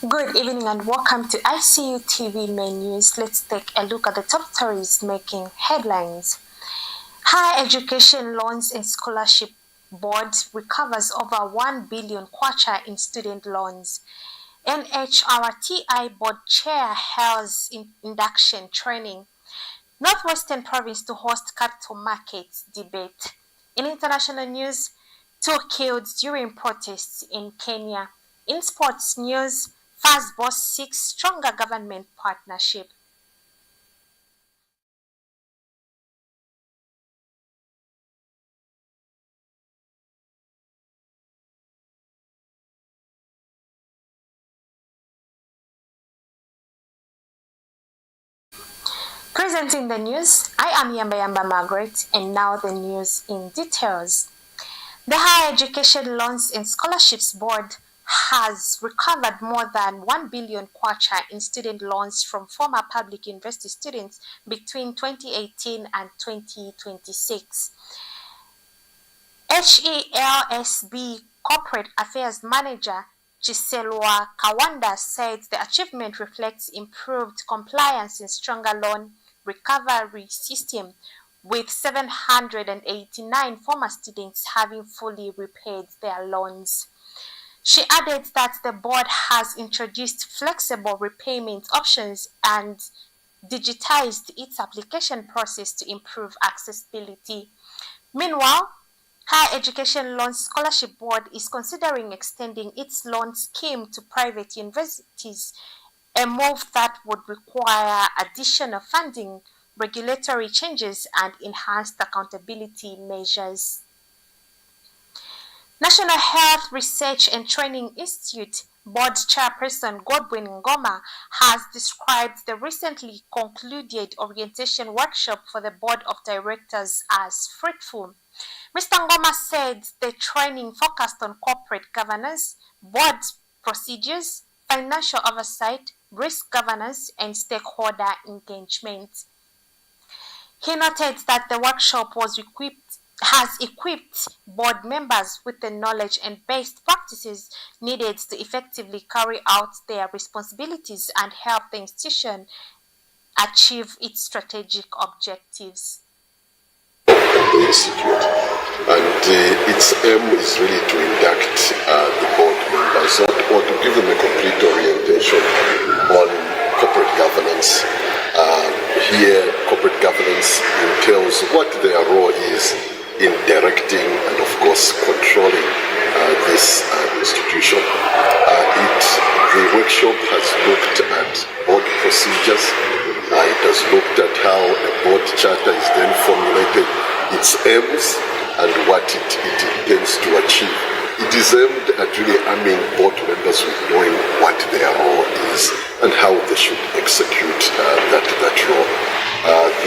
Good evening and welcome to ICU TV main news. Let's take a look at the top stories making headlines. Higher Education Loans and Scholarship Board recovers over 1 billion kwacha in student loans. Nhrti Board Chair Helsb Induction training. Northwestern Province to host capital markets debate. In international news, 2 killed during protests in Kenya. In sports news, Fast Boss seeks stronger government partnership. Presenting the news, I am Yamba Margaret, and now the news in details. The Higher Education Loans and Scholarships Board has recovered more than 1 billion kwacha in student loans from former public university students between 2018 and 2026. Helsb Corporate Affairs Manager Chiselwa Kawanda said the achievement reflects improved compliance and stronger loan recovery system, with 789 former students having fully repaid their loans. She added that the board has introduced flexible repayment options and digitized its application process to improve accessibility. Meanwhile, Higher Education Loans Scholarship Board is considering extending its loan scheme to private universities, a move that would require additional funding, regulatory changes, and enhanced accountability measures. National Health Research and Training Institute Board Chairperson Godwin Ngoma has described the recently concluded orientation workshop for the Board of Directors as fruitful. Mr. Ngoma said the training focused on corporate governance, board procedures, financial oversight, risk governance, and stakeholder engagement. He noted that the workshop has equipped board members with the knowledge and best practices needed to effectively carry out their responsibilities and help the institution achieve its strategic objectives. Institute, and its aim is really to induct the board members or to give them a complete orientation on corporate governance. Here, corporate governance entails what their role is in directing and, of course, controlling this institution. The workshop has looked at board procedures. It has looked at how a board charter is then formulated, its aims, and what it intends to achieve. It is aimed at really arming board members with knowing what their role is and how they should execute that role.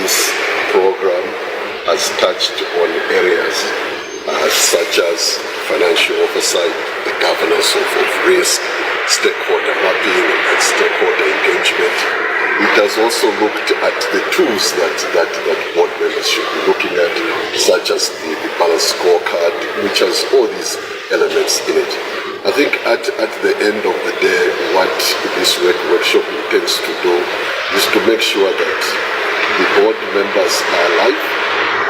This program has touched on areas such as financial oversight, the governance of risk, stakeholder mapping, and stakeholder engagement. It has also looked at the tools that board members should be looking at, such as the balanced scorecard, which has all these elements in it. I think at the end of the day, what this workshop intends to do is to make sure that the board members are alive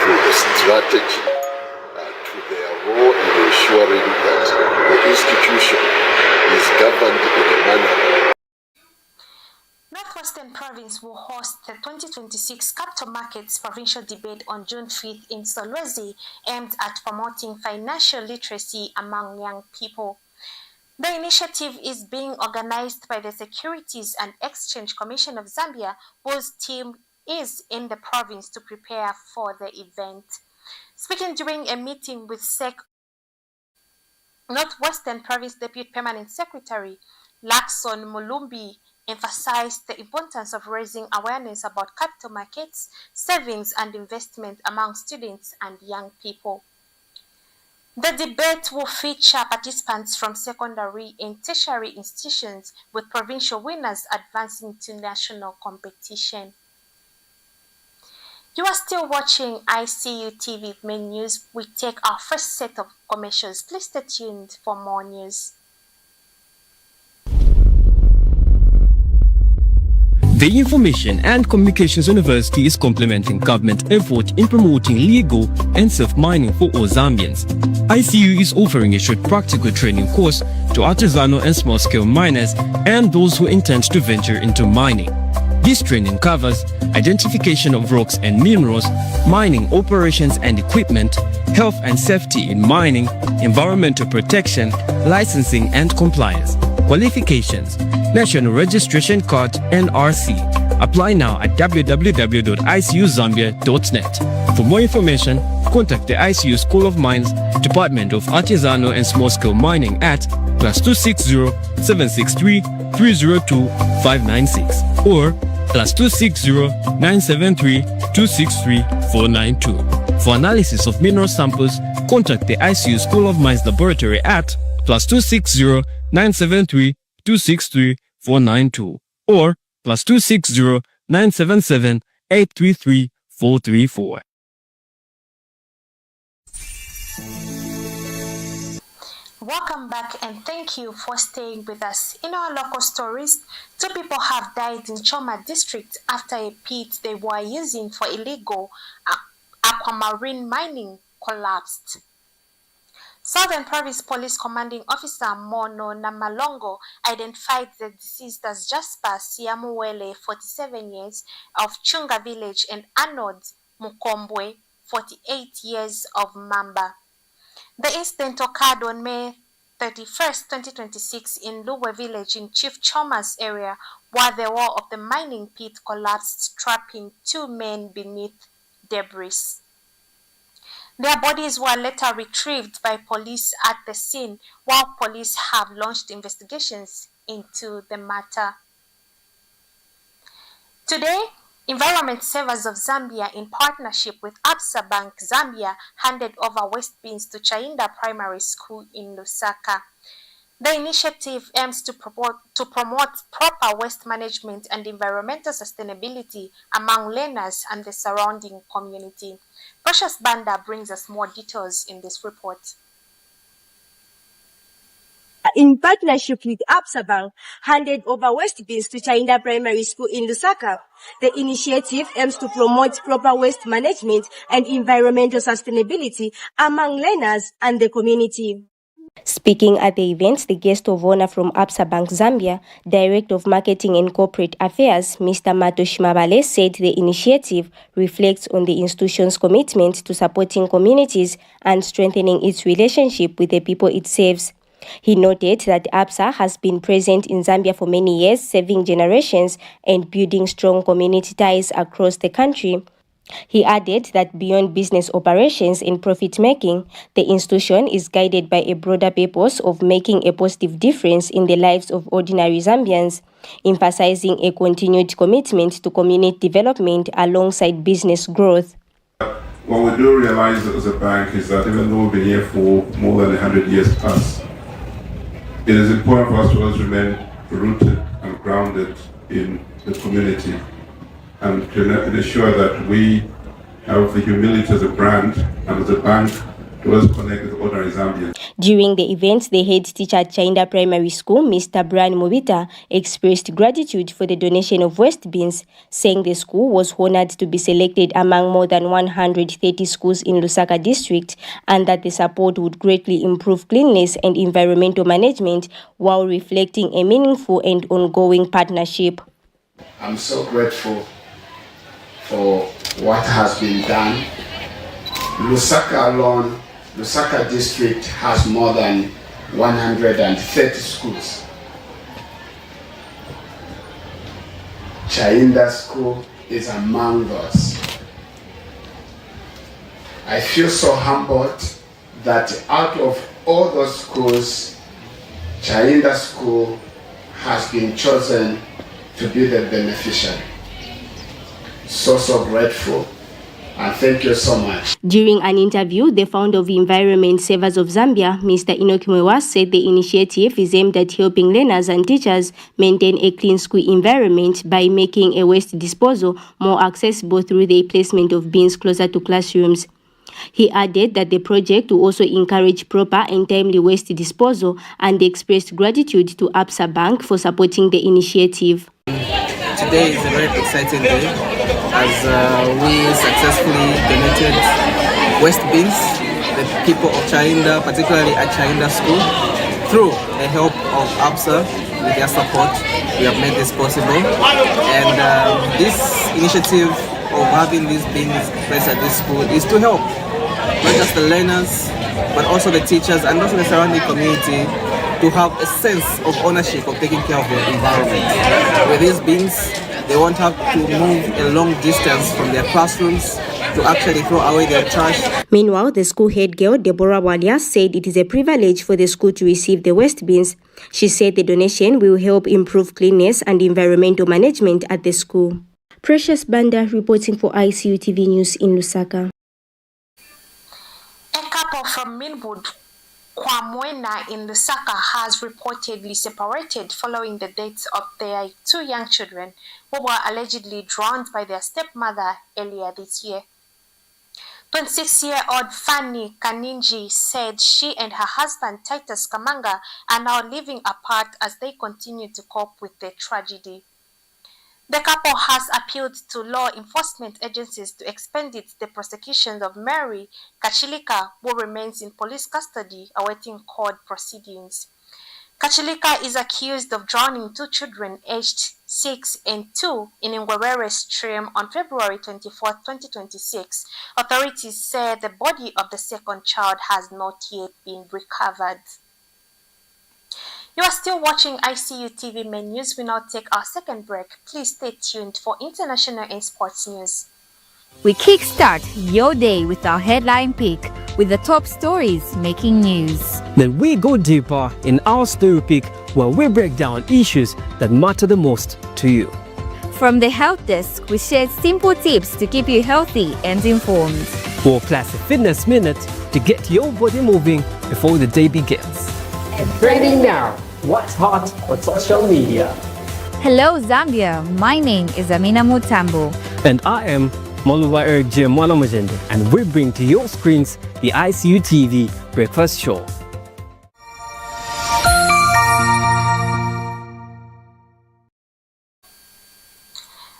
to the strategy, to their role in ensuring that the institution is governed in a manner. Northwestern Province will host the 2026 Capital Markets Provincial Debate on June 5th in Solwezi, aimed at promoting financial literacy among young people. The initiative is being organized by the Securities and Exchange Commission of Zambia, whose team is in the province to prepare for the event. Speaking during a meeting with Northwestern Province Deputy Permanent Secretary Lakson Mulumbi emphasized the importance of raising awareness about capital markets, savings, and investment among students and young people. The debate will feature participants from secondary and tertiary institutions, with provincial winners advancing to national competition. You are still watching ICU TV main news. We take our first set of commercials. Please stay tuned for more news. The Information and Communications University is complementing government effort in promoting legal and safe mining for all Zambians. ICU is offering a short practical training course to artisanal and small-scale miners and those who intend to venture into mining. This training covers identification of rocks and minerals, mining operations and equipment, health and safety in mining, environmental protection, licensing and compliance. Qualifications: National Registration Card (NRC). Apply now at www.icuzambia.net. For more information, contact the ICU School of Mines, Department of Artisanal and Small-Scale Mining at +260 763 302 596 or +260 973 263 492. For analysis of mineral samples, contact the ICU School of Mines Laboratory at +260 973 263 492 or +260 977 833 434. Welcome back and thank you for staying with us. In our local stories, 2 people have died in Choma district after a pit they were using for illegal aquamarine mining collapsed. Southern Province Police Commanding Officer Mono Namalongo identified the deceased as Jasper Siamuwele, 47 years, of Chunga Village, and Arnold Mukombwe, 48 years, of Mamba. The incident occurred on May 31st, 2026 in Luwe Village in Chief Choma's area, where the wall of the mining pit collapsed, trapping 2 men beneath debris. Their bodies were later retrieved by police at the scene, while police have launched investigations into the matter. Today, Environment Savers of Zambia, in partnership with Absa Bank Zambia, handed over waste bins to Chainda Primary School in Lusaka. The initiative aims to promote proper waste management and environmental sustainability among learners and the surrounding community. Precious Banda brings us more details in this report. In partnership with Absa Bank, handed over waste bins to Chainda Primary School in Lusaka. The initiative aims to promote proper waste management and environmental sustainability among learners and the community. Speaking at the event, the guest of honor from Absa Bank Zambia, Director of Marketing and Corporate Affairs, Mr. Matoshi Mabale, said the initiative reflects on the institution's commitment to supporting communities and strengthening its relationship with the people it serves. He noted that Absa has been present in Zambia for many years, serving generations and building strong community ties across the country. He added that beyond business operations and profit-making, the institution is guided by a broader purpose of making a positive difference in the lives of ordinary Zambians, emphasizing a continued commitment to community development alongside business growth. What we do realize as a bank is that even though we've been here for more than 100 years plus, it is important for us to always remain rooted and grounded in the community and to ensure that we have the humility as a brand and as a bank to always connect with ordinary Zambians. During the event, the head teacher at Chainda Primary School, Mr. Brian Mubita, expressed gratitude for the donation of waste bins, saying the school was honored to be selected among more than 130 schools in Lusaka district and that the support would greatly improve cleanliness and environmental management while reflecting a meaningful and ongoing partnership. I'm so grateful for what has been done. Lusaka alone, Lusaka district has more than 130 schools. Chainda School is among those. I feel so humbled that out of all those schools, Chainda School has been chosen to be the beneficiary. So grateful. And thank you so much. During an interview, the founder of Environment Savers of Zambia, Mr. Inokimwewa, said the initiative is aimed at helping learners and teachers maintain a clean school environment by making a waste disposal more accessible through the placement of bins closer to classrooms. He added that the project will also encourage proper and timely waste disposal and expressed gratitude to Absa Bank for supporting the initiative. To today is a very exciting day as we successfully donated waste bins. The people of Chainda, particularly at Chainda School, through the help of ABSA, with their support, we have made this possible. And this initiative of having these bins placed at this school is to help not just the learners, but also the teachers and also the surrounding community to have a sense of ownership of taking care of their environment. With these bins, they won't have to move a long distance from their classrooms to actually throw away their trash. Meanwhile, the school head girl, Deborah Walia, said it is a privilege for the school to receive the waste bins. She said the donation will help improve cleanliness and environmental management at the school. Precious Banda reporting for ICU TV News in Lusaka. A couple from Minwood, Kwamwena in Lusaka has reportedly separated following the deaths of their 2 young children who were allegedly drowned by their stepmother earlier this year. 26-year-old Fanny Kaninji said she and her husband Titus Kamanga are now living apart as they continue to cope with the tragedy. The couple has appealed to law enforcement agencies to expand the prosecution of Mary Kachilika, who remains in police custody awaiting court proceedings. Kachilika is accused of drowning 2 children aged 6 and 2 in Ngwerere stream on February 24, 2026. Authorities say the body of the second child has not yet been recovered. You are still watching ICU TV Main News. We now take our second break. Please stay tuned for international and sports news. We kickstart your day with our headline pick with the top stories making news. Then we go deeper in our story pick where we break down issues that matter the most to you. From the Health Desk, we share simple tips to keep you healthy and informed. For Classic Fitness Minute to get your body moving before the day begins. And trending now, what's hot on social media? Hello Zambia, my name is Amina Mutambo. And I am Moluwa Eric J. Mwalamajende, and we bring to your screens the ICU TV Breakfast Show.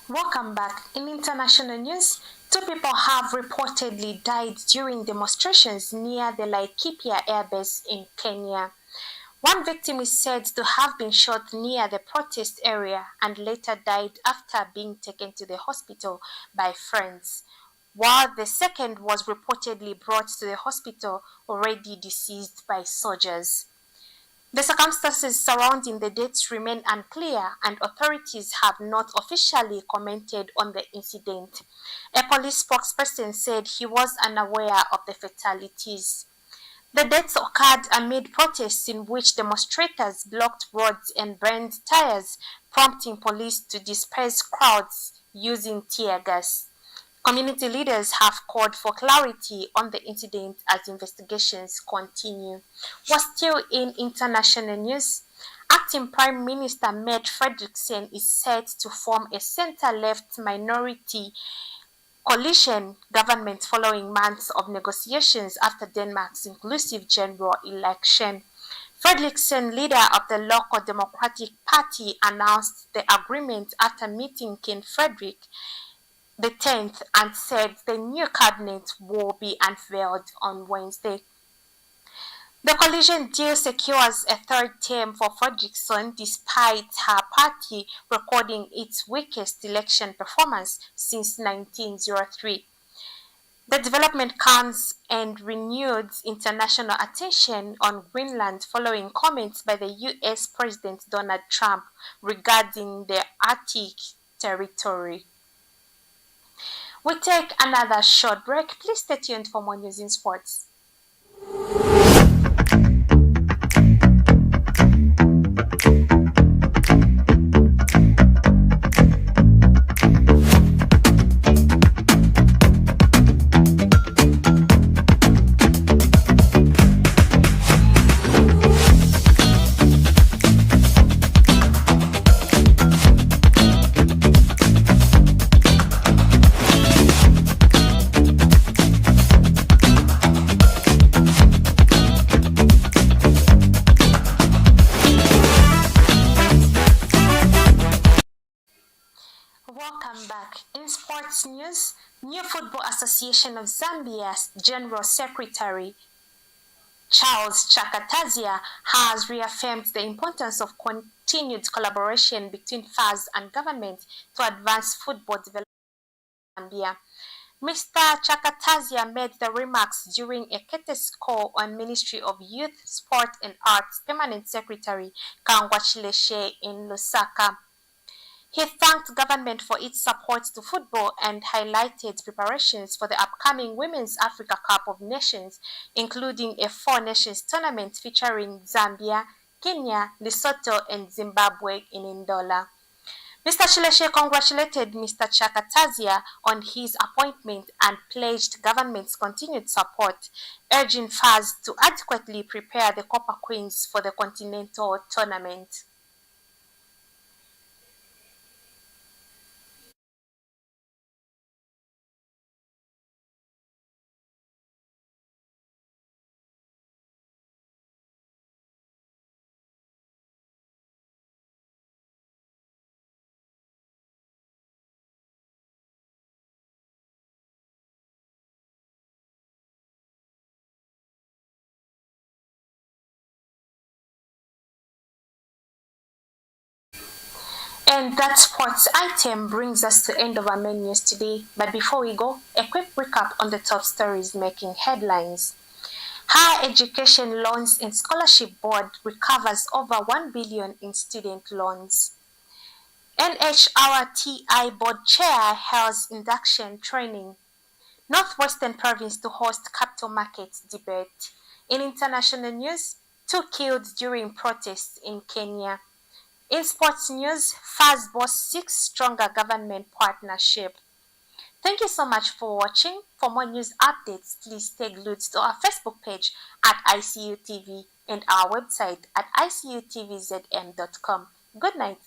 Welcome back. In international news, 2 people have reportedly died during demonstrations near the Laikipia airbase in Kenya. One victim is said to have been shot near the protest area and later died after being taken to the hospital by friends, while the second was reportedly brought to the hospital already deceased by soldiers. The circumstances surrounding the deaths remain unclear, and authorities have not officially commented on the incident. A police spokesperson said he was unaware of the fatalities. The deaths occurred amid protests in which demonstrators blocked roads and burned tires, prompting police to disperse crowds using tear gas. Community leaders have called for clarity on the incident as investigations continue. We're still in international news. Acting Prime Minister Mette Frederiksen is set to form a center-left minority coalition government following months of negotiations after Denmark's inclusive general election. Frederiksen, leader of the local Democratic Party, announced the agreement after meeting King Frederick the 10th and said the new cabinet will be unveiled on Wednesday. The coalition deal secures a 3rd term for Frederiksen despite her party recording its weakest election performance since 1903. The development comes and renewed international attention on Greenland following comments by the US President Donald Trump regarding the Arctic territory. We take another short break. Please stay tuned for more news in sports. Welcome back. In sports news, New Football Association of Zambia's General Secretary Charles Chakatazia has reaffirmed the importance of continued collaboration between FAS and government to advance football development in Zambia. Mr. Chakatazia made the remarks during a courtesy call on Ministry of Youth, Sport and Arts Permanent Secretary Kangwa Chileshe in Lusaka. He thanked government for its support to football and highlighted preparations for the upcoming Women's Africa Cup of Nations, including a 4-nations tournament featuring Zambia, Kenya, Lesotho and Zimbabwe in Ndola. Mr. Chileshe congratulated Mr. Chakatazia on his appointment and pledged government's continued support, urging FAS to adequately prepare the Copper Queens for the continental tournament. And that sports item brings us to the end of our main news today. But before we go, a quick recap on the top stories making headlines. Higher Education Loans and Scholarship Board recovers over 1 billion in student loans. Nhrti Board Chair holds induction training. Northwestern Province to host capital markets debate. In international news, 2 killed during protests in Kenya. In sports news, FAS boasts 6 stronger government partnership. Thank you so much for watching. For more news updates, please stay glued to our Facebook page at ICU TV and our website at icutvzm.com. Good night.